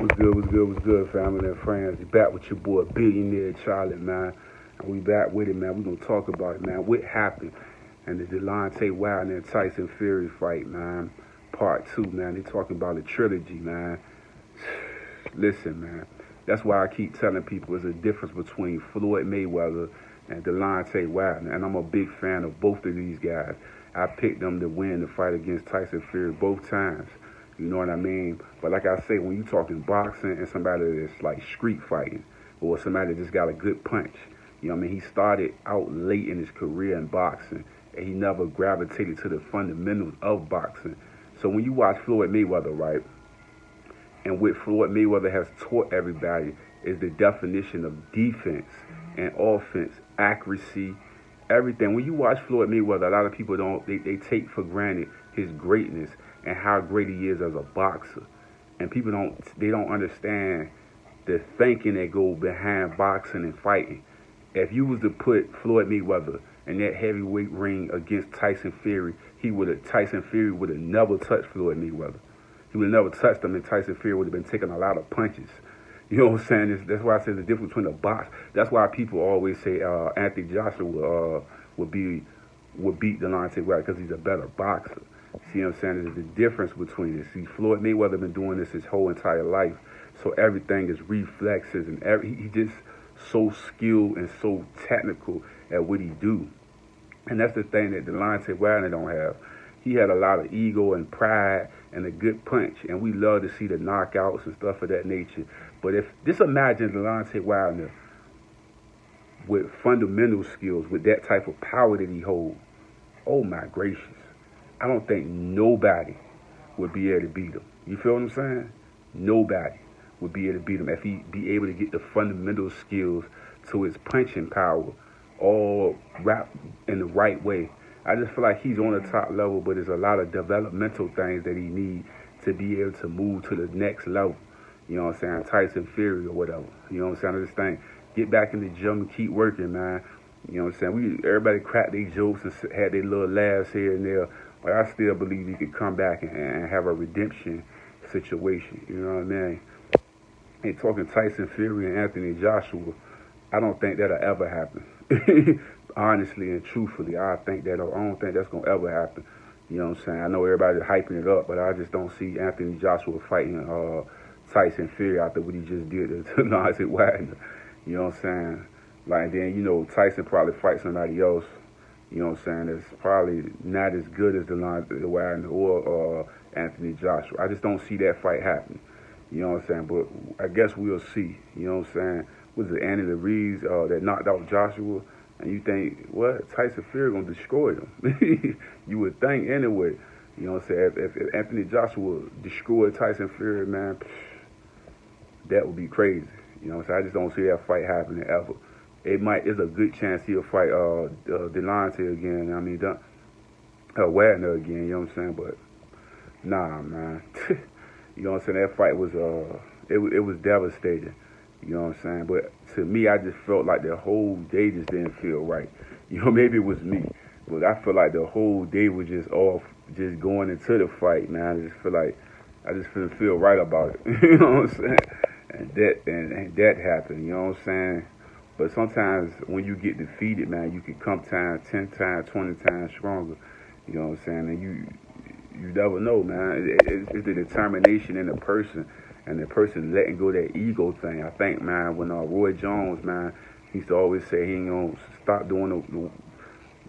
What's good, family and friends? You back with your boy, Billionaire Charlie, man. And we back with it, man. We gonna talk about it, man. What happened? And the Deontay Wilder and Tyson Fury fight, man. Part 2, man. They talking about the trilogy, man. Listen, man. That's why I keep telling people there's a difference between Floyd Mayweather and Deontay Wilder. And I'm a big fan of both of these guys. I picked them to win the fight against Tyson Fury both times. You know what I mean? But like I say, when you talking boxing and somebody that's like street fighting or somebody that just got a good punch, you know what I mean? He started out late in his career in boxing and he never gravitated to the fundamentals of boxing. So when you watch Floyd Mayweather, right, and what Floyd Mayweather has taught everybody is the definition of defense and offense, accuracy, everything. When you watch Floyd Mayweather, a lot of people they take for granted his greatness and how great he is as a boxer. And people don't understand the thinking that goes behind boxing and fighting. If you was to put Floyd Mayweather in that heavyweight ring against Tyson Fury, Tyson Fury would have never touched Floyd Mayweather. He would have never touched him, and Tyson Fury would have been taking a lot of punches. You know what I'm saying? That's why I say the difference between a box. That's why people always say Anthony Joshua would beat Deontay Wilder because he's a better boxer. See what I'm saying? There's a difference between this. See, Floyd Mayweather been doing this his whole entire life, so everything is reflexes and he just so skilled and so technical at what he do. And that's the thing that Deontay Wilder don't have. He had a lot of ego and pride and a good punch, and we love to see the knockouts and stuff of that nature. But if just imagine Deontay Wilder with fundamental skills, with that type of power that he holds, oh my gracious, I don't think nobody would be able to beat him. You feel what I'm saying? Nobody would be able to beat him if he be able to get the fundamental skills to his punching power all wrapped in the right way. I just feel like he's on the top level, but there's a lot of developmental things that he needs to be able to move to the next level. You know what I'm saying? Tyson Fury or whatever. You know what I'm saying? I just think, get back in the gym and keep working, man. You know what I'm saying? Everybody cracked their jokes and had their little laughs here and there, but I still believe he could come back and have a redemption situation. You know what I mean? And talking Tyson Fury and Anthony Joshua, I don't think that'll ever happen. Honestly and truthfully, I don't think that's gonna ever happen. You know what I'm saying? I know everybody's hyping it up, but I just don't see Anthony Joshua fighting Tyson Fury after what he just did to Deontay Wilder. You know what I'm saying? Like then, Tyson probably fight somebody else. You know what I'm saying? That's probably not as good as Deontay Wilder or Anthony Joshua. I just don't see that fight happening. You know what I'm saying? But I guess we'll see. You know what I'm saying? Was it Andy Reeves that knocked out Joshua? And you think, what? Tyson Fury gonna destroy him? You would think anyway. You know what I'm saying? If Anthony Joshua destroyed Tyson Fury, man, that would be crazy. You know what I'm saying? I just don't see that fight happening ever. It's a good chance he'll fight Deontay again. I mean, Wagner again. You know what I'm saying? But nah, man. You know what I'm saying? That fight was it was devastating. You know what I'm saying? But to me, I just felt like the whole day just didn't feel right. You know, maybe it was me, but I feel like the whole day was just off, just going into the fight, man. I just didn't feel right about it. You know what I'm saying? And that happened. You know what I'm saying? But sometimes when you get defeated, man, you can come 10 times, 20 times stronger. You know what I'm saying? And you never know, man. It's the determination in the person. And the person letting go of that ego thing. I think, man, when Roy Jones, man, he used to always say he ain't gonna stop doing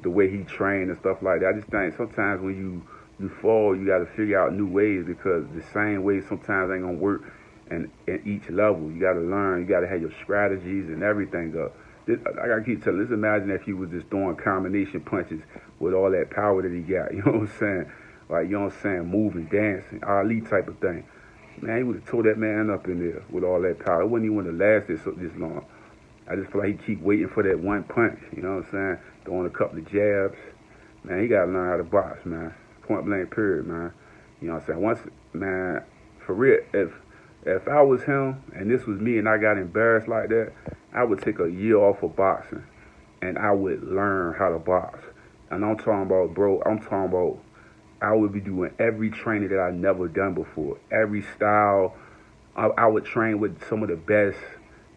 the way he trained and stuff like that. I just think sometimes when you fall, you got to figure out new ways because the same way sometimes ain't gonna work in each level. You got to learn. You got to have your strategies and everything up. I gotta keep telling. Let's imagine if he was just throwing combination punches with all that power that he got. You know what I'm saying? Like, you know what I'm saying? Moving, dancing, Ali type of thing. Man, he would have tore that man up in there with all that power. It wouldn't even have lasted this long. I just feel like he keep waiting for that one punch. You know what I'm saying? Throwing a couple of jabs. Man, he got to learn how to box, man. Point blank period, man. You know what I'm saying? Man, for real, if I was him and this was me and I got embarrassed like that, I would take a year off of boxing and I would learn how to box. And I'm talking about, I would be doing every training that I never done before. Every style, I would train with some of the best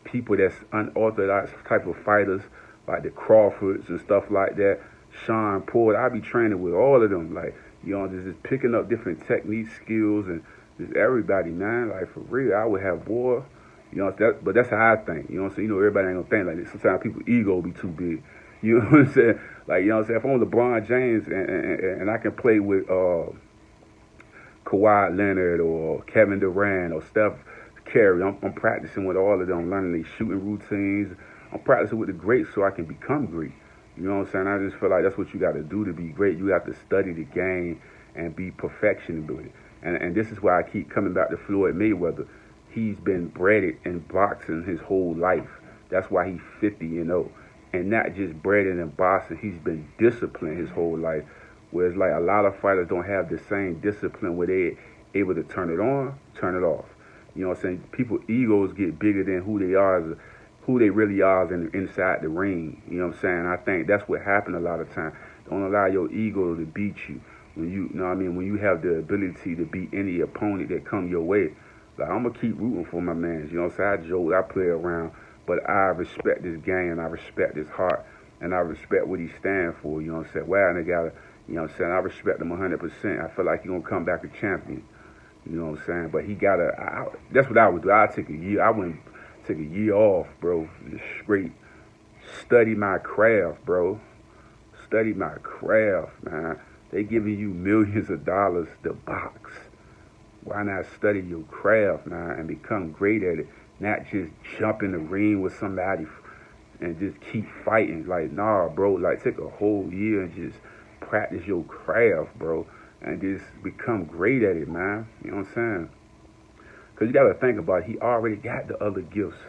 people that's unorthodox type of fighters, like the Crawfords and stuff like that. Sean Porter, I be training with all of them, like, you know, just picking up different techniques, skills, and just everybody, man. Like, for real, I would have war. You know, but that's how I think. You know what I'm saying? You know, everybody ain't gonna think like this. Sometimes people's ego be too big. You know what I'm saying? Like, you know what I'm saying? If I'm LeBron James and I can play with Kawhi Leonard or Kevin Durant or Steph Curry, I'm practicing with all of them, learning their shooting routines. I'm practicing with the greats so I can become great. You know what I'm saying? I just feel like that's what you got to do to be great. You have to study the game and be perfection with it. And this is why I keep coming back to Floyd Mayweather. He's been bred in boxing his whole life. That's why he's 50-0. And not just bred in boxing, he's been disciplined his whole life. Whereas like a lot of fighters don't have the same discipline where they're able to turn it on, turn it off. You know what I'm saying? People's egos get bigger than who they are, who they really are inside the ring. You know what I'm saying? I think that's what happened a lot of times. Don't allow your ego to beat you. When you know what I mean, when you have the ability to beat any opponent that come your way. Like, I'm going to keep rooting for my man. You know what I'm saying? I joke, I play around, but I respect this game, and I respect his heart, and I respect what he stands for. You know what I'm saying? Wow, and they got, you know what I'm saying? I respect him 100%. I feel like he's going to come back a champion. You know what I'm saying? But he got to, that's what I would do. I'd take a year. I wouldn't take a year off, bro. Just straight study my craft, bro. Study my craft, man. They giving you millions of dollars to box. Why not study your craft, man, and become great at it? Not just jump in the ring with somebody and just keep fighting. Like, nah, bro. Like, take a whole year and just practice your craft, bro, and just become great at it, man. You know what I'm saying? Because you got to think about it. He already got the other gifts.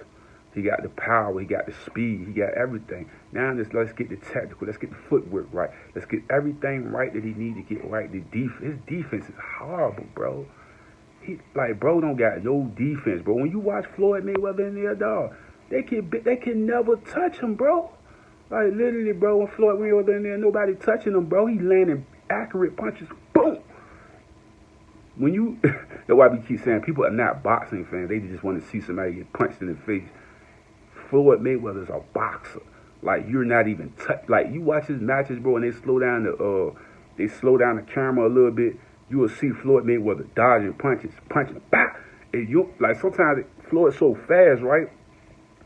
He got the power. He got the speed. He got everything. Now let's get the technical. Let's get the footwork right. Let's get everything right that he need to get right. His defense is horrible, bro. Bro don't got no defense, bro. When you watch Floyd Mayweather in there, dog, they can never touch him, bro. Like, literally, bro, when Floyd Mayweather in there, nobody touching him, bro. He landing accurate punches. Boom. When you, that's why we keep saying people are not boxing fans. They just want to see somebody get punched in the face. Floyd Mayweather's a boxer. Like, you're not even like, you watch his matches, bro, and they slow down the camera a little bit. You will see Floyd Mayweather dodging punches, bah! And you, like, sometimes Floyd's so fast, right?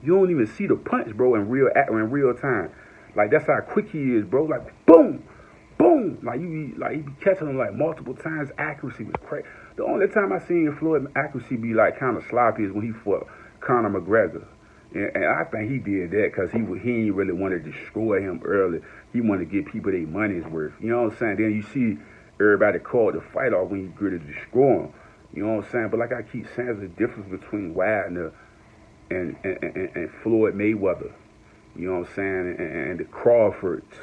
You don't even see the punch, bro, in real time. Like, that's how quick he is, bro. Like, boom, boom. Like, he be catching him like multiple times. Accuracy was crazy. The only time I seen Floyd accuracy be like kind of sloppy is when he fought Conor McGregor. And I think he did that because he ain't really want to destroy him early. He wanted to give people their money's worth. You know what I'm saying? Then you see everybody called the fight off when he grew to destroy him. You know what I'm saying? But like I keep saying, there's a difference between Wilder and Floyd Mayweather. You know what I'm saying? And the Crawfords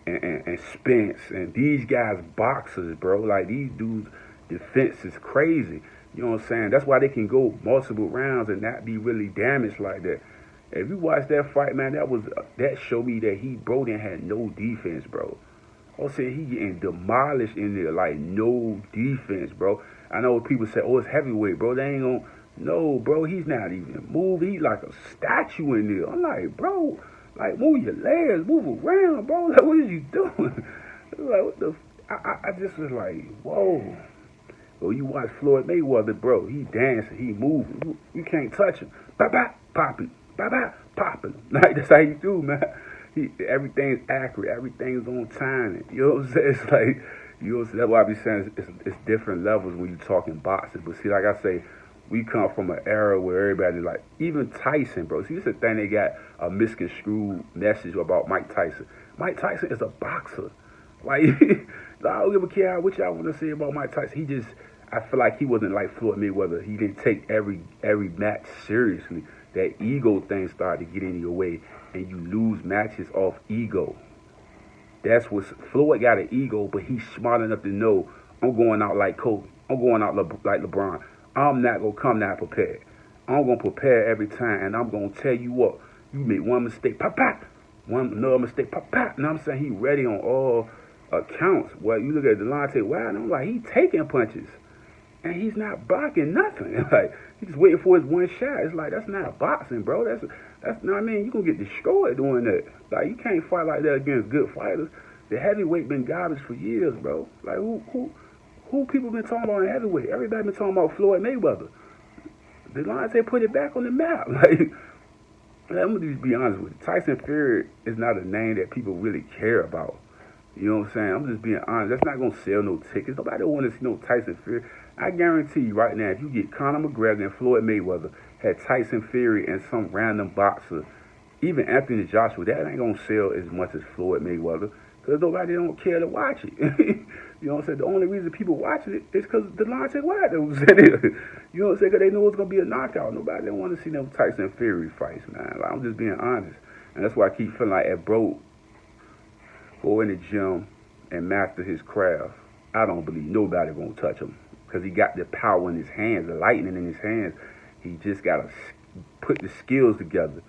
and Spence. And these guys boxers, bro. Like, these dudes' defense is crazy. You know what I'm saying? That's why they can go multiple rounds and not be really damaged like that. If you watch that fight, man, that showed me that bro didn't have no defense, bro. I was saying he getting demolished in there, like, no defense, bro. I know people say, oh, it's heavyweight, bro. They ain't gonna, no, bro, he's not even moving. He's like a statue in there. I'm like, bro, like, move your legs, move around, bro. Like, what is you doing? Like, what the, I just was like, whoa. Well, you watch Floyd Mayweather, bro. He dancing, he moving. You can't touch him. Ba-ba, popping. Ba-ba, popping. Like, that's how you do, man. Everything's accurate. Everything's on time. You know what I'm saying? It's like, you know what I'm saying? That's why I be saying it's different levels when you're talking boxing. But see, like I say, we come from an era where everybody, like, even Tyson, bro. See, this is the thing, they got a misconstrued message about Mike Tyson. Mike Tyson is a boxer. Like, I don't give a care what y'all want to say about Mike Tyson. I feel like he wasn't like Floyd Mayweather. He didn't take every match seriously. That ego thing started to get in your way, and you lose matches off ego. That's what Floyd got, an ego, but he's smart enough to know, I'm going out like Kobe. I'm going out like LeBron. I'm not going to come not prepared. I'm going to prepare every time, and I'm going to tell you what, you make one mistake, pop, another mistake, pop. You know what I'm saying? He ready on all accounts. Well, you look at Deontay Wilder, and I'm like, he taking punches, and he's not blocking nothing. Like, He just waiting for his one shot. It's like, that's not boxing, bro. That's you know what I mean? You gonna get destroyed doing that. Like, you can't fight like that against good fighters. The heavyweight been garbage for years, bro. Like, who people been talking about in heavyweight? Everybody been talking about Floyd Mayweather. Deontay put it back on the map. Like, I'm gonna just be honest with you. Tyson Fury is not a name that people really care about. You know what I'm saying? I'm just being honest. That's not gonna sell no tickets. Nobody want to see no Tyson Fury. I guarantee you right now, if you get Conor McGregor and Floyd Mayweather, had Tyson Fury and some random boxer, even Anthony Joshua, that ain't gonna sell as much as Floyd Mayweather, because nobody don't care to watch it. You know what I'm saying? The only reason people watching it is because Deontay Wilder was in it. You know what I'm saying? Because they know it's gonna be a knockout. Nobody don't want to see them Tyson Fury fights, man. Like, I'm just being honest, and that's why I keep feeling like if bro go in the gym and master his craft, I don't believe nobody gonna touch him, because he got the power in his hands, the lightning in his hands. He just gotta put the skills together.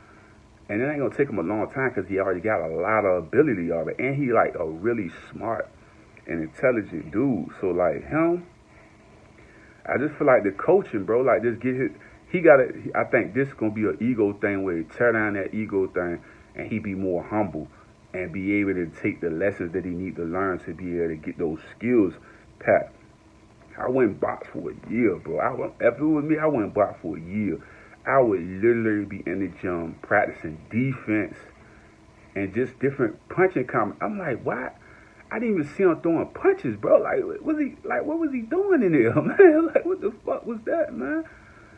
And it ain't gonna take him a long time, because he already got a lot of ability already. And he like a really smart and intelligent dude. So like him, I just feel like the coaching, bro, like just get his, I think this is gonna be an ego thing where he tear down that ego thing and he be more humble and be able to take the lessons that he need to learn to be able to get those skills packed. I wouldn't box for a year, bro. If it was me, I wouldn't box for a year. I would literally be in the gym practicing defense and just different punching combos. I'm like, why? I didn't even see him throwing punches, bro. Like, what was he doing in there, man? Like, what the fuck was that, man?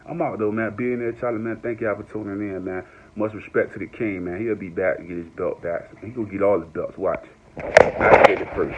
I'm out though, man. Billionaire Charlie, man. Thank y'all for tuning in, man. Much respect to the king, man. He'll be back to get his belt back. He gonna get all his belts. Watch. I said it first.